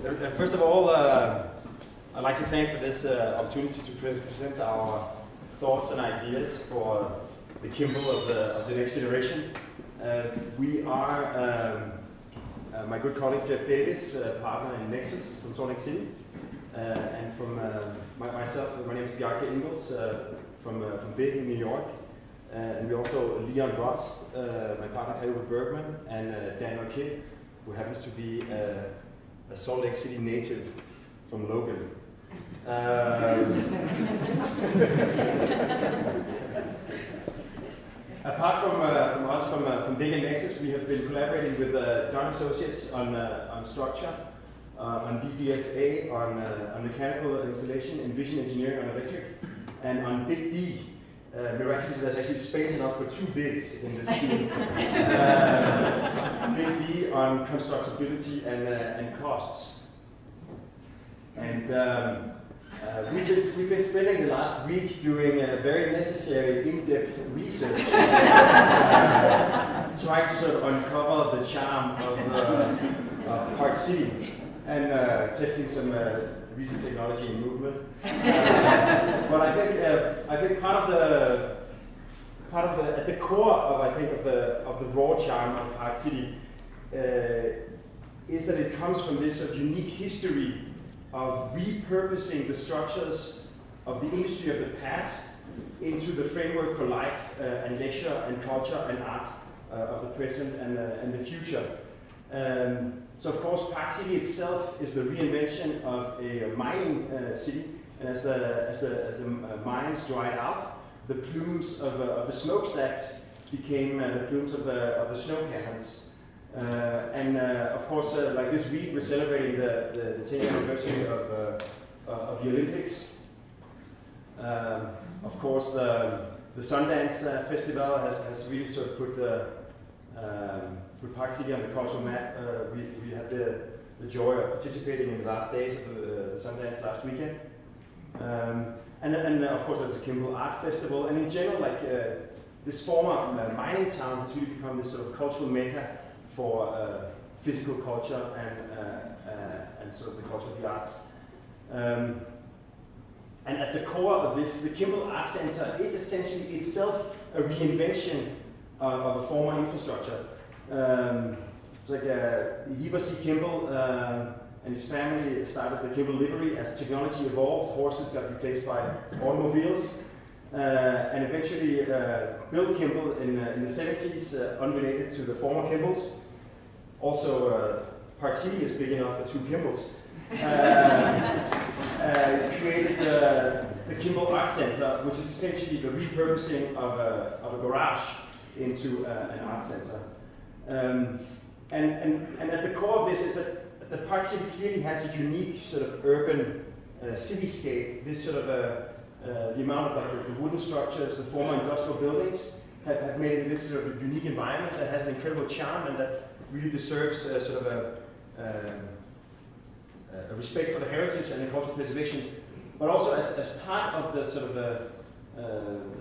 First of all, I'd like to thank for this opportunity to present our thoughts and ideas for the Kimball of the next generation. We are, my good colleague Jeff Davis, partner in Nexus from Salt Lake City, and from myself, my name is Bjarke Ingels from Big in New York, and we also Leon Rost, my partner Halvor Bergman, and Daniel Kidd, who happens to be a Salt Lake City native from Logan. Apart from us from Big and Nexus, we have been collaborating with Dunn Associates on structure, on DBFA, on mechanical installation, and vision engineering on electric, and on Big D. Miraculously, there's actually space enough for 2 bigs in this team. Big D on constructability and costs. And we've been spending the last week doing a very necessary in-depth research, trying to sort of uncover the charm of Park City and testing some recent technology and movement. But I think part of the at the core of the raw charm of Park City is that it comes from this sort of unique history of repurposing the structures of the industry of the past into the framework for life and leisure and culture and art of the present and the future. So of course, Park City itself is the reinvention of a mining city, and as the mines dried out, the plumes of the smokestacks became the plumes of the snow caverns. Of course, like this week, we're celebrating the 10th anniversary of the Olympics. Of course, the Sundance Festival has really sort of put Park City on the cultural map. We had the joy of participating in the last days of the Sundance last weekend. And of course, there's the Kimball Art Festival. And in general, like this former mining town has really become this sort of cultural mecca for physical culture and sort of the culture of the arts. And at the core of this, the Kimball Art Center is essentially itself a reinvention of a former infrastructure. It's like Heber C. Kimball and his family started the Kimball livery. As technology evolved, horses got replaced by automobiles. And eventually Bill Kimball in the 70s, unrelated to the former Kimballs. Also, Park City is big enough for 2 Kimballs. Created the Kimball Art Center, which is essentially the repurposing of a garage into an art center. And at the core of this is that the Park City clearly has a unique sort of urban cityscape. This sort of the amount of like the wooden structures, the former industrial buildings have made it this sort of a unique environment that has an incredible charm and that really deserves sort of a respect for the heritage and the cultural preservation, but also as part of the sort of the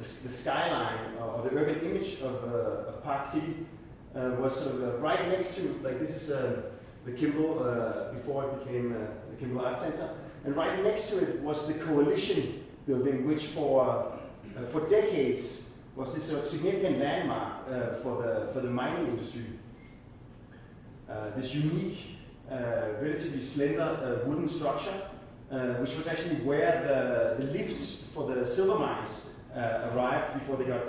skyline or the urban image of Park City was sort of right next to, like this is the Kimball before it became the Kimball Art Center, and right next to it was the Coalition building, which for decades was this sort of significant landmark for the mining industry. This unique, relatively slender wooden structure, which was actually where the lifts for the silver mines arrived before they got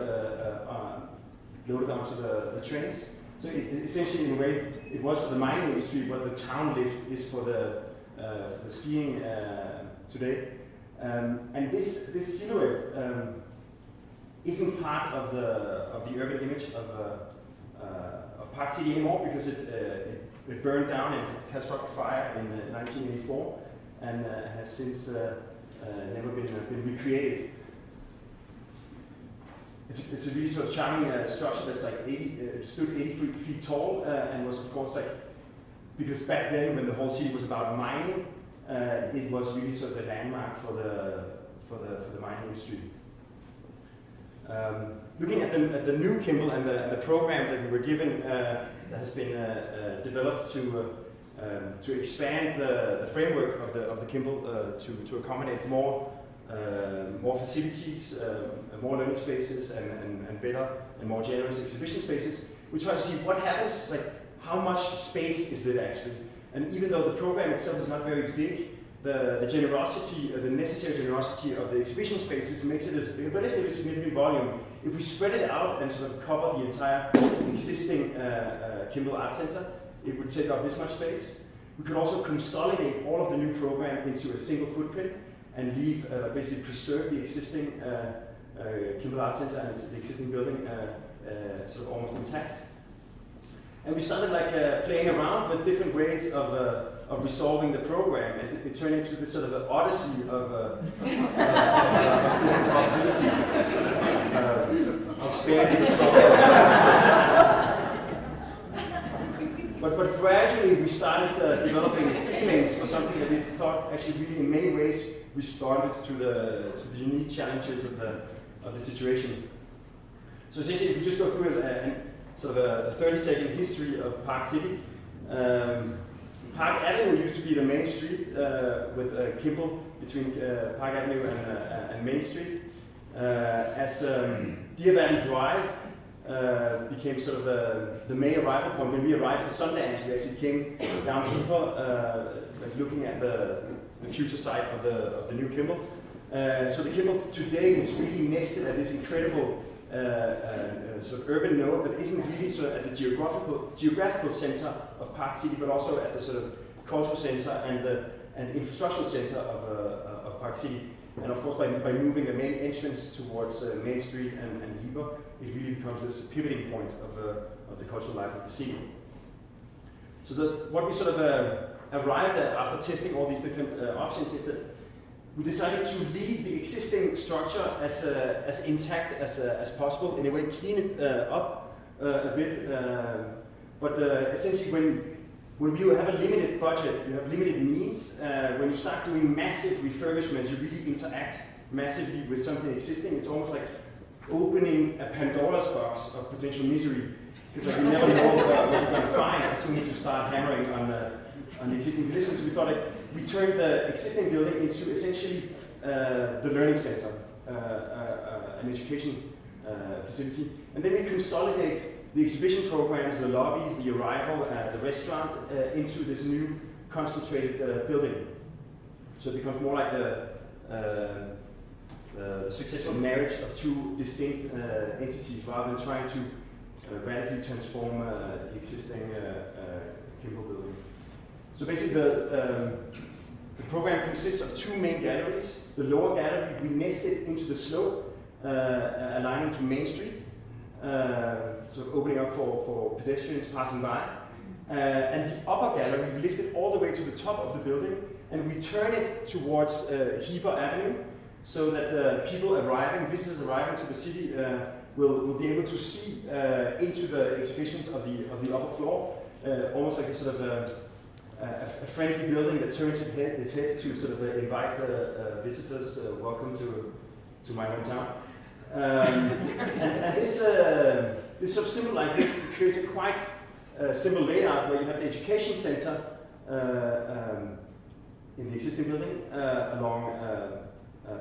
loaded onto the trains. So essentially, in a way, it was for the mining industry what the town lift is for the skiing today. And this silhouette isn't part of the urban image of Park City anymore, because it burned down in a catastrophic fire in 1984 and has since never been recreated. It's a really sort of charming structure that's like it stood 80 feet tall and was of course like, because back then when the whole city was about mining, it was really sort of the landmark for the mining industry. Looking at the new Kimball and the program that we were given that has been developed to to expand the framework of the Kimball to accommodate more facilities, more learning spaces, and better and more generous exhibition spaces. We try to see what happens, like how much space is it actually. And even though the program itself is not very big, the generosity, the necessary generosity of the exhibition spaces makes it a relatively significant volume. If we spread it out and sort of cover the entire existing Kimball Art Center, it would take up this much space. We could also consolidate all of the new program into a single footprint and leave, basically preserve the existing Kimball Art Center and the existing building sort of almost intact. And we started like playing around with different ways of resolving the program, and it turned into this sort of an odyssey of different possibilities. I'll spare you the trouble. But gradually we started developing feelings for something that we thought actually really in many ways responded to the unique challenges of the situation. So essentially, if we just go through sort of a 30-second history of Park City. Park Avenue used to be the main street with Kimball between Park Avenue and Main Street. As Deer Valley Drive became sort of the main arrival point. When we arrived for Sundance, we actually came down Heber, like looking at the future site of the new Kimball. So the Kimball today is really nested at this incredible sort of urban node that isn't really sort of at the geographical center of Park City, but also at the sort of cultural center and the infrastructural center of Park City. And of course, by moving the main entrance towards Main Street and Heber, it really becomes this pivoting point of the cultural life of the city. So what we sort of arrived at after testing all these different options is that we decided to leave the existing structure as intact as possible, in a way clean it up a bit. But essentially, when you have a limited budget, you have limited means, when you start doing massive refurbishment, you really interact massively with something existing. It's almost like opening a Pandora's box of potential misery, because like, you never know what you're going to find as soon as you start hammering on the existing conditions. We thought like, we turned the existing building into essentially the learning center, an education facility. And then we consolidate the exhibition programs, the lobbies, the arrival, the restaurant into this new concentrated building. So it becomes more like the successful marriage of two distinct entities rather than trying to radically transform the existing Kimball building. So basically the program consists of two main galleries. The lower gallery we nested into the slope, aligning to Main Street, sort of opening up for pedestrians passing by. And the upper gallery we lifted all the way to the top of the building, and we turn it towards Heber Avenue, so that people arriving, visitors arriving to the city, will be able to see into the exhibitions of the upper floor, almost like a sort of a friendly building that turns its head to sort of invite the visitors. Welcome to my hometown. And this sort of symbol like this creates a quite simple layout where you have the education center in the existing building along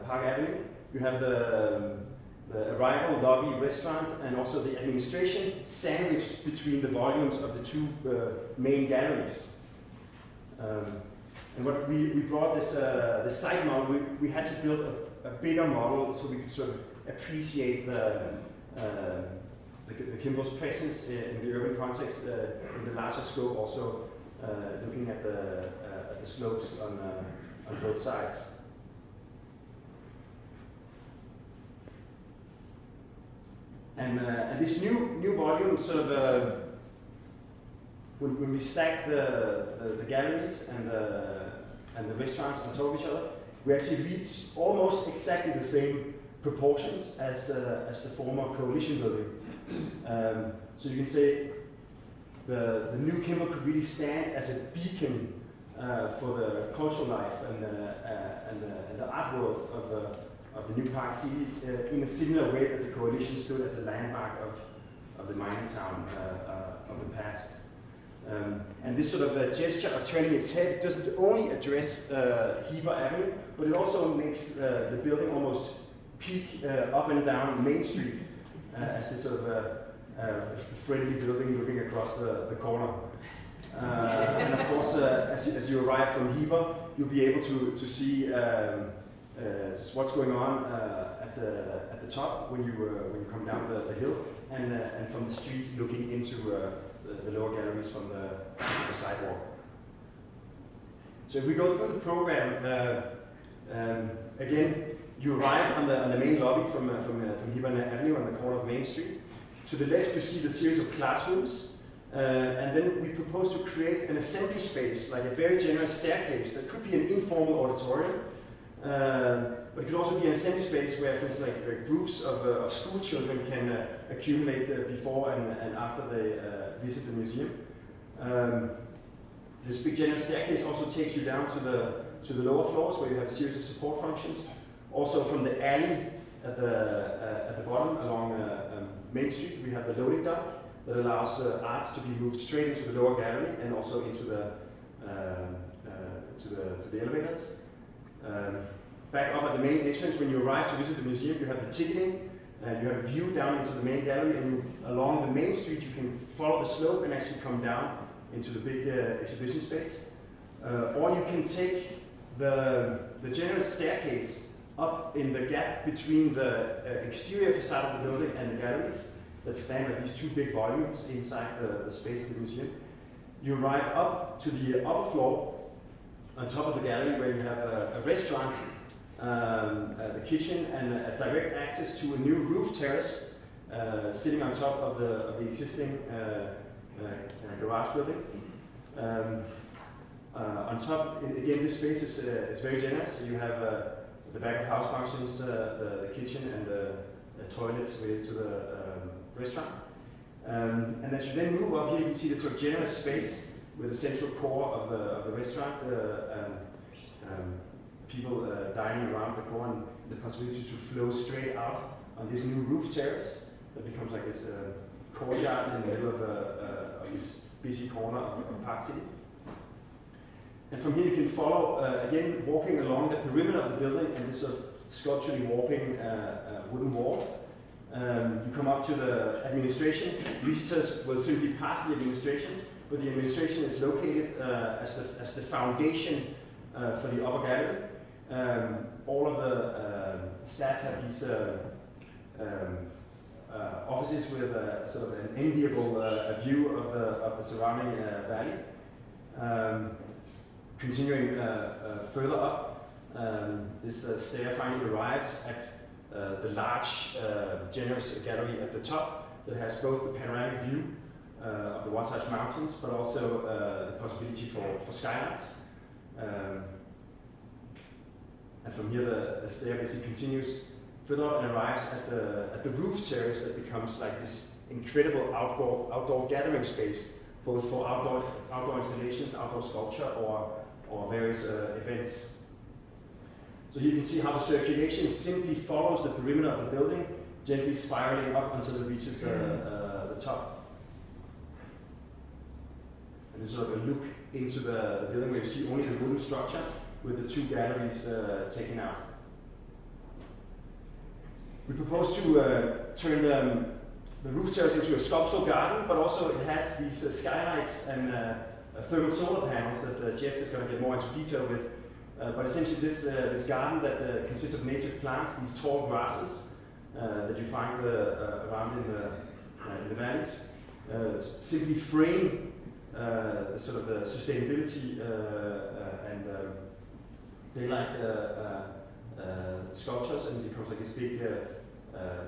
Park Avenue. You have the arrival, lobby, restaurant, and also the administration sandwiched between the volumes of the two main galleries. And what we brought the site model, we had to build a bigger model so we could sort of appreciate the Kimball's presence in the urban context in the larger scope, also looking at the slopes on both sides. And this new volume sort of when we stack the galleries and the restaurants on top of each other, we actually reach almost exactly the same proportions as the former coalition building. So you can say the new Kimball could really stand as a beacon for the cultural life and the art world of the new Park City in a similar way that the coalition stood as a landmark of the mining town of the past. And this sort of gesture of turning its head doesn't only address Heber Avenue, but it also makes the building almost peek up and down Main Street as this sort of friendly building looking across the corner. And of course, as you arrive from Heber, you'll be able to see what's going on at the top when you come down the hill, and from the street looking into the lower galleries from the sidewalk. So if we go through the program, again, you arrive on the main lobby from Heber Avenue on the corner of Main Street. To the left, you see the series of classrooms. And then we propose to create an assembly space, like a very generous staircase that could be an informal auditorium, but it could also be an assembly space where, for instance, like groups of school children can accumulate before and after they visit the museum. This big generous staircase also takes you down to the lower floors where you have a series of support functions. Also from the alley at the bottom along Main Street, we have the loading dock that allows arts to be moved straight into the lower gallery and also into the elevators. Back up at the main entrance, when you arrive to visit the museum, you have the ticketing, you have a view down into the main gallery, and along the main street you can follow the slope and actually come down into the big exhibition space. Or you can take the generous staircase up in the gap between the exterior facade of the building and the galleries that stand at these two big volumes inside the space of the museum. You arrive up to the upper floor on top of the gallery where you have a restaurant, the kitchen, and a direct access to a new roof terrace sitting on top of the existing garage building. On top, again, this space is very generous. So you have the back of house functions, the kitchen, and the toilets related to the restaurant. And as you then move up here, you can see the sort of generous space with the central core of the restaurant, people dining around the core, and the possibility to flow straight out on this new roof terrace that becomes like this courtyard in the middle of this busy corner of Park City. And from here you can follow, again, walking along the perimeter of the building and this sort of sculpturally warping wooden wall. You come up to the administration. Visitors will simply pass the administration, but the administration is located as the foundation for the upper gallery. All of the staff have these offices with sort of an enviable view of the surrounding valley. Continuing further up, this stair finally arrives at the large, generous gallery at the top that has both the panoramic view of the Wasatch Mountains, but also the possibility for skylights. And from here, the stair basically continues further up and arrives at the roof terrace that becomes like this incredible outdoor gathering space, both for outdoor installations, outdoor sculpture, or various events. So you can see how the circulation simply follows the perimeter of the building, gently spiraling up until it reaches the top. And this is sort of a look into the building where you see only the wooden structure with the two galleries taken out. We propose to turn the roof terrace into a sculptural garden, but also it has these skylights and thermal solar panels that Jeff is going to get more into detail with. But essentially this garden that consists of native plants, these tall grasses that you find around in the valleys, simply frame the sort of sustainability and daylight sculptures, and it becomes like this big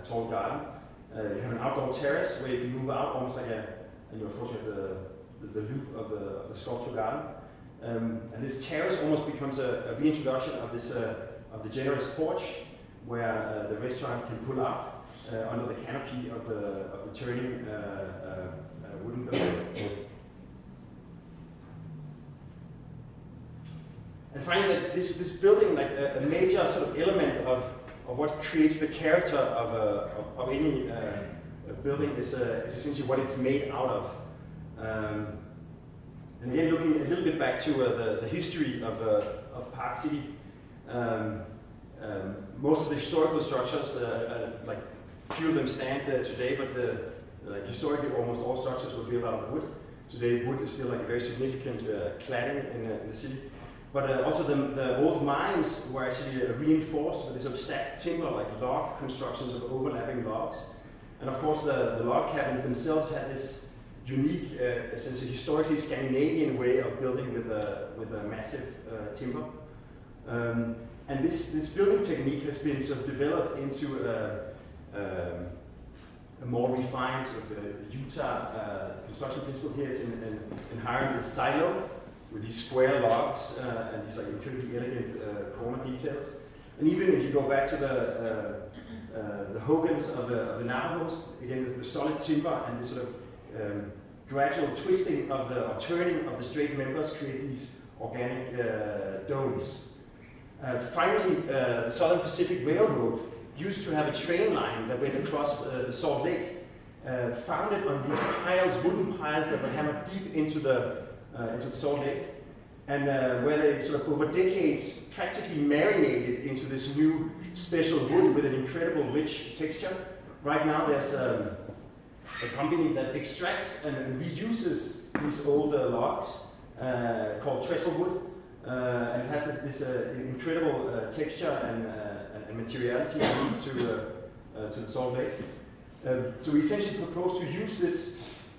tall garden. You have an outdoor terrace where you can move out almost like and of course you have the loop of the sculptural garden. And this terrace almost becomes a reintroduction of this of the generous porch, where the restaurant can pull out under the canopy of the turning wooden building. And finally, this building, like a major sort of element of what creates the character of any building, is essentially what it's made out of. And again, looking a little bit back to the history of Park City, most of the historical structures, like few of them stand today, but like historically almost all structures were built out of wood. Today wood is still like a very significant cladding in the city. But also the old mines were actually reinforced with this sort of stacked timber, like log constructions of overlapping logs. And of course the log cabins themselves had this unique, essentially historically Scandinavian way of building with a massive timber. And this building technique has been sort of developed into a more refined sort of Utah construction principle. Here it's in hiring this silo with these square logs and these like incredibly elegant corner details. And even if you go back to the Hogans of the Navajos, again the solid timber and this sort of gradual twisting of or turning of the straight members create these organic domes. Finally, the Southern Pacific Railroad used to have a train line that went across the Salt Lake, founded on these piles, wooden piles that were hammered deep into the Salt Lake, and where they sort of over decades practically marinated into this new special wood with an incredible rich texture. Right now there's a company that extracts and reuses these old logs called trestle wood, and it has this incredible texture and materiality unique to the Salt Lake. So we essentially propose to use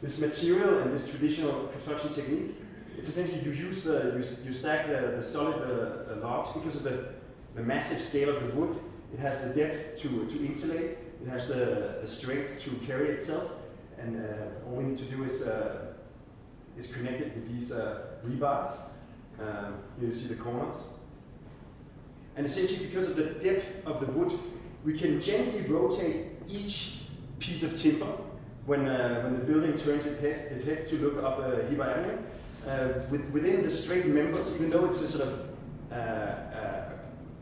this material and this traditional construction technique. It's essentially you stack the solid logs because of the massive scale of the wood. It has the depth to insulate. It has the strength to carry itself. And all we need to do is connect it with these rebars. Here you see the corners. And essentially, because of the depth of the wood, we can gently rotate each piece of timber when the building turns its head to look up Heber Avenue. Within the straight members, even though it's a sort of,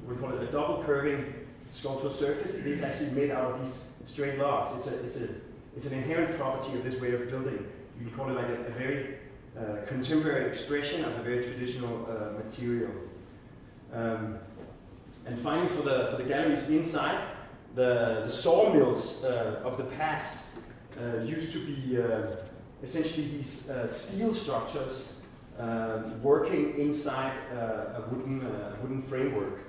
we call it a double curving sculptural surface, it is actually made out of these straight logs. It's an inherent property of this way of building. You can call it like a very contemporary expression of a very traditional material. And finally, for the galleries inside, the sawmills of the past used to be essentially these steel structures working inside a wooden framework.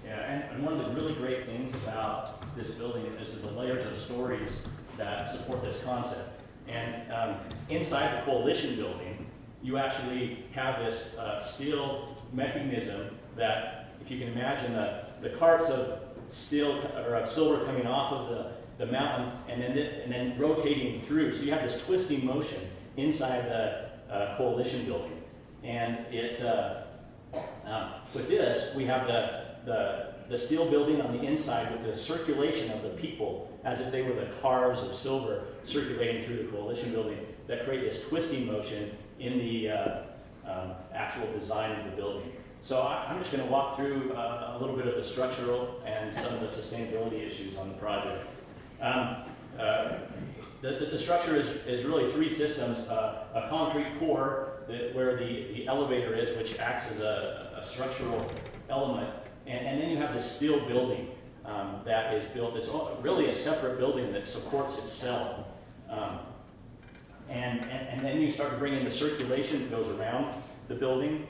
Yeah, and one of the really great things about this building is the layers of stories that support this concept. And inside the Coalition building, you actually have this steel mechanism that, if you can imagine, the carts of steel or of silver coming off of the mountain and then rotating through. So you have this twisting motion inside the Coalition building. And it with this, we have the steel building on the inside with the circulation of the people as if they were the cars of silver circulating through the Coalition building that create this twisting motion in the actual design of the building. So I'm just going to walk through a little bit of the structural and some of the sustainability issues on the project. The structure is really three systems: a concrete core where the elevator is, which acts as a structural element, and then you have this steel building that is built. It's really a separate building that supports itself. And then you start to bring in the circulation that goes around the building.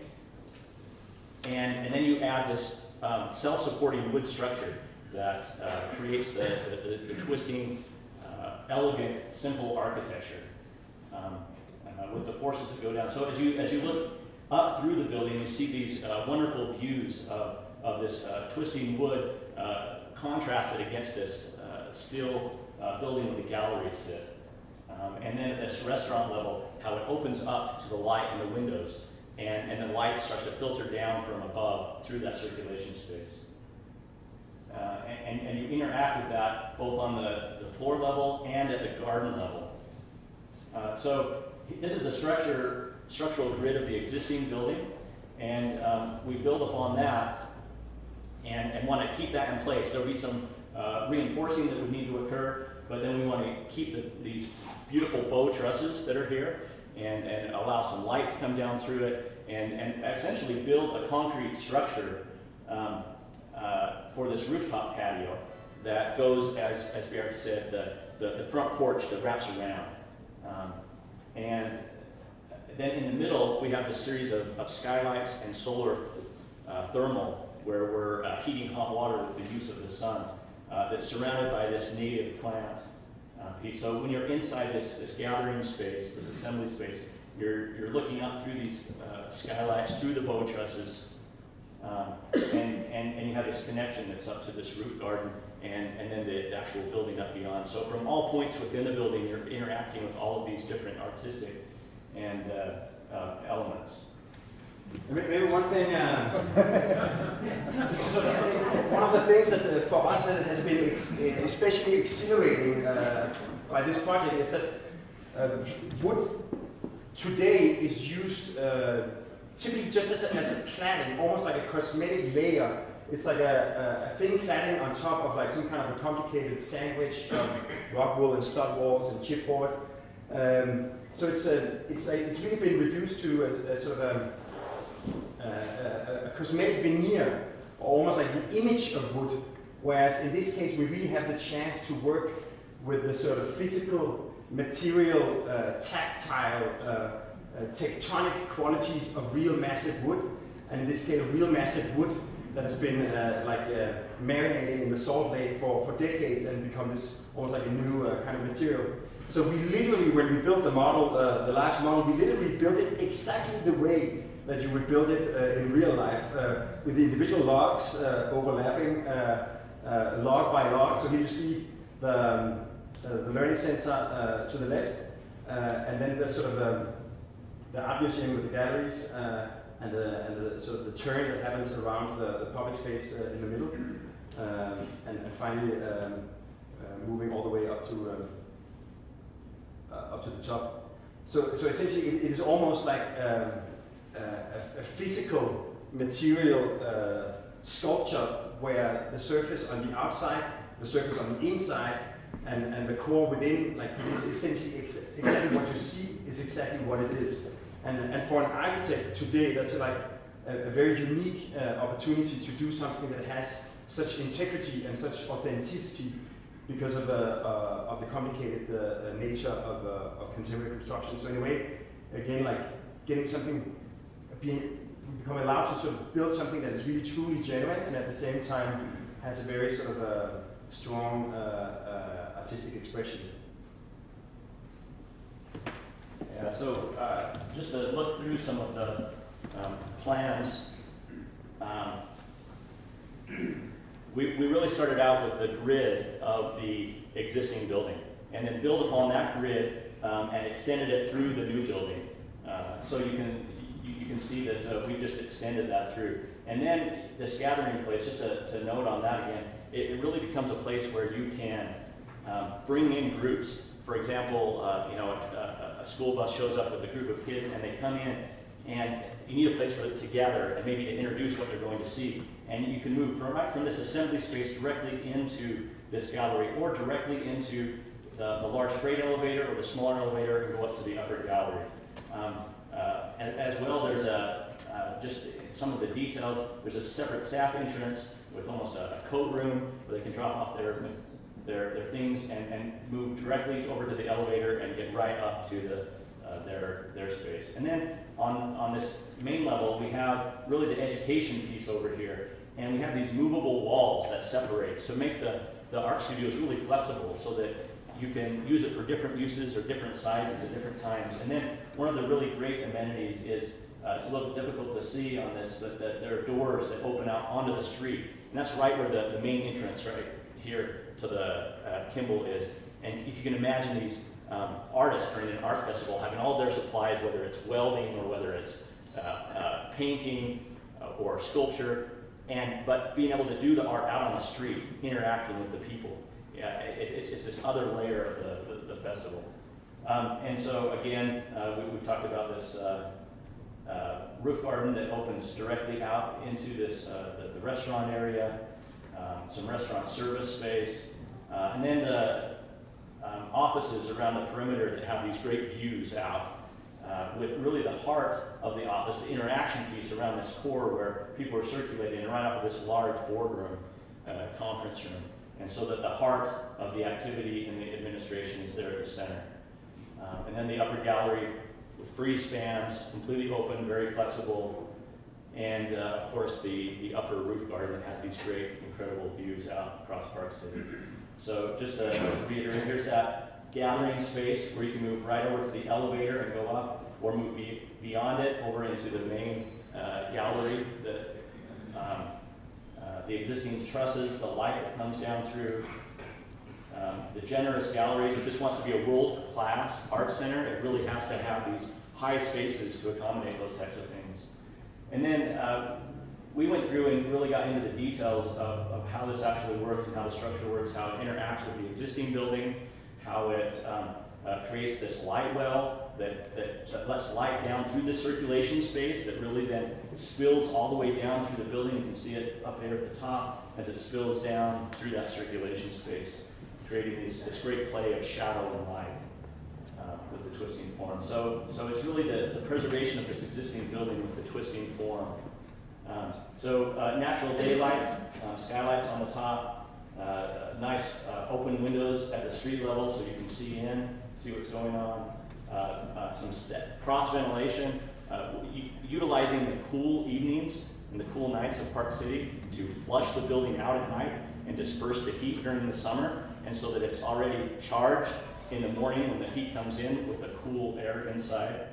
And then you add this self-supporting wood structure that creates the twisting, elegant, simple architecture with the forces that go down. So as you look up through the building, you see these wonderful views of this twisting wood contrasted against this steel building where the galleries sit. And then at this restaurant level, how it opens up to the light in the windows, and the light starts to filter down from above through that circulation space. And you interact with that both on the floor level and at the garden level. So this is the structural grid of the existing building, and we build upon that and want to keep that in place. There'll be some reinforcing that would need to occur, but then we want to keep these beautiful bow trusses that are here, and allow some light to come down through it, and essentially build a concrete structure for this rooftop patio that goes, as Björk said, the front porch that wraps around. And then in the middle, we have this series of skylights and solar thermal, where we're heating hot water with the use of the sun, that's surrounded by this native plant piece. So when you're inside this gathering space, this assembly space, you're looking up through these skylights, through the bow trusses, and you have this connection that's up to this roof garden, and then the actual building up beyond. So from all points within the building, you're interacting with all of these different artistic and elements. Maybe one thing, one of the things that for us that has been especially exhilarating by this project is that wood today is used typically just as a cladding, almost like a cosmetic layer. It's like a thin cladding on top of like some kind of a complicated sandwich of rock wool and stud walls and chipboard. So it's really been reduced to a sort of a cosmetic veneer, or almost like the image of wood, whereas in this case we really have the chance to work with the sort of physical, material, tactile, tectonic qualities of real massive wood, and in this case real massive wood that has been marinating in the salt lake for decades and become this almost like a new kind of material. So we literally, when we built the model, the large model, we literally built it exactly the way that you would build it in real life, with the individual logs overlapping log by log. So here you see the learning center to the left, and then the sort of the art museum with the galleries, and the sort of the turn that happens around the public space in the middle, and finally moving all the way up to the top. So essentially, it is almost like a physical material sculpture where the surface on the outside, the surface on the inside, and the core within, like, it is essentially exactly what you see is exactly what it is. And for an architect today, that's like a very unique opportunity to do something that has such integrity and such authenticity because of the complicated nature of contemporary construction. So in a way, again, like getting something, become allowed to sort of build something that is really truly genuine and at the same time has a very sort of strong artistic expression. Yeah, so just to look through some of the plans, we really started out with the grid of the existing building and then built upon that grid and extended it through the new building. So you can see that we just extended that through. And then this gathering place, just to note on that again, it really becomes a place where you can bring in groups. For example, a school bus shows up with a group of kids and they come in and you need a place for it to gather and maybe to introduce what they're going to see. And you can move right from this assembly space directly into this gallery or directly into the large freight elevator or the smaller elevator and go up to the upper gallery. As well, there's just some of the details, there's a separate staff entrance with almost a coat room where they can drop off their things and move directly over to the elevator and get right up to their space. And then on this main level, we have really the education piece over here, and we have these movable walls that separate to make the art studios really flexible so that you can use it for different uses or different sizes at different times. And then one of the really great amenities is, it's a little difficult to see on this, but there are doors that open out onto the street. And that's right where the main entrance right here to the Kimball is. And if you can imagine these artists during an art festival having all their supplies, whether it's welding or whether it's painting or sculpture, but being able to do the art out on the street, interacting with the people. Yeah, it's this other layer of the festival. And so again, we've talked about this roof garden that opens directly out into this the restaurant area, some restaurant service space, and then the offices around the perimeter that have these great views out. with really the heart of the office, the interaction piece around this core where people are circulating and right off of this large boardroom, conference room. And so that the heart of the activity in the administration is there at the center. And then the upper gallery with free spans, completely open, very flexible, and of course the upper roof garden that has these great, incredible views out across Park City. So just to reiterate, here's that gathering space where you can move right over to the elevator and go up, or move beyond it over into the main gallery, the existing trusses, the light that comes down through, the generous galleries. If this wants to be a world-class art center, it really has to have these high spaces to accommodate those types of things. And then we went through and really got into the details of how this actually works and how the structure works, how it interacts with the existing building, how it creates this light well that lets light down through the circulation space that really then spills all the way down through the building. You can see it up there at the top as it spills down through that circulation space, creating this great play of shadow and light with the twisting form. So it's really the preservation of this existing building with the twisting form. Natural daylight, skylights on the top, nice open windows at the street level so you can see in, see what's going on. Some cross ventilation, utilizing the cool evenings and the cool nights of Park City to flush the building out at night and disperse the heat during the summer, and so that it's already charged in the morning when the heat comes in with the cool air inside.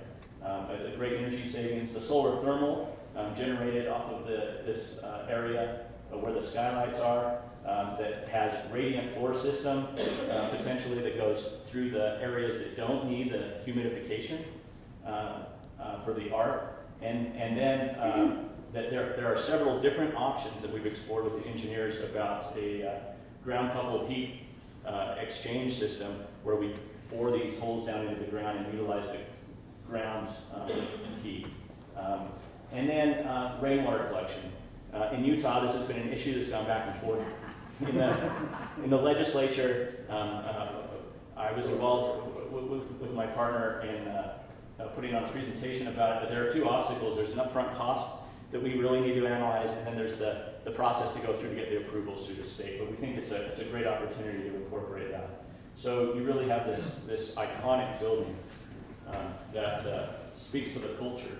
A great energy savings. The solar thermal generated off of this area where the skylights are, that has radiant floor system potentially that goes through the areas that don't need the humidification for the art. And then that there are several different options that we've explored with the engineers about a ground coupled heat exchange system where we bore these holes down into the ground and utilize the ground's heat. And then rainwater collection. In Utah, this has been an issue that's gone back and forth. In the legislature, I was involved with my partner in putting on a presentation about it, but there are two obstacles. There's an upfront cost that we really need to analyze, and then there's the process to go through to get the approvals through the state. But we think it's a great opportunity to incorporate that. So you really have this iconic building that speaks to the culture.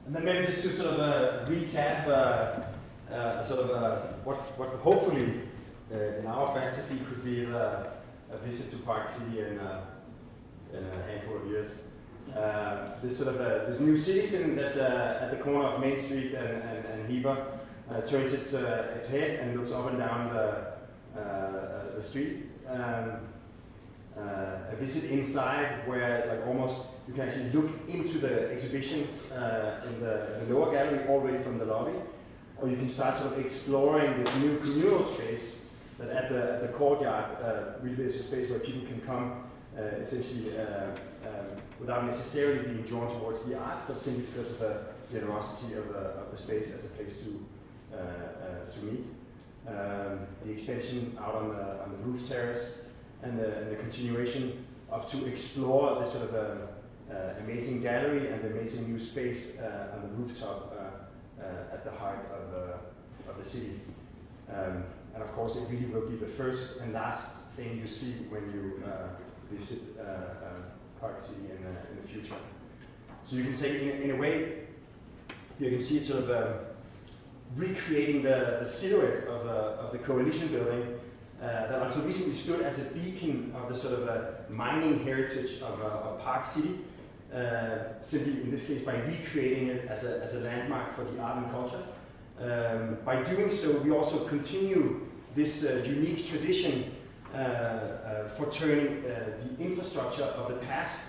And then maybe just to sort of recap what hopefully in our fantasy could be a visit to Park City in a handful of years. This new citizen that at the corner of Main Street and Heber turns its head and looks up and down the street. A visit inside where like almost you can actually look into the exhibitions in the lower gallery already from the lobby, or you can start sort of exploring this new communal space that at the courtyard really is a space where people can come essentially without necessarily being drawn towards the art, but simply because of the generosity of the space as a place to meet. The extension out on the roof terrace, and the continuation up to explore this sort of amazing gallery and the amazing new space on the rooftop at the heart of the city. And of course, it really will be the first and last thing you see when you visit Park City in the future. So you can say, in a way, you can see it sort of recreating the silhouette of the Coalition building that until recently stood as a beacon of the sort of mining heritage of Park City, simply in this case by recreating it as a landmark for the art and culture. By doing so, we also continue this unique tradition for turning the infrastructure of the past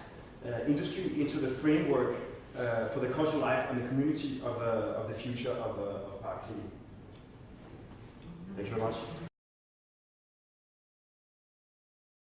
industry into the framework for the cultural life and the community of the future of Park City. Thank you very much.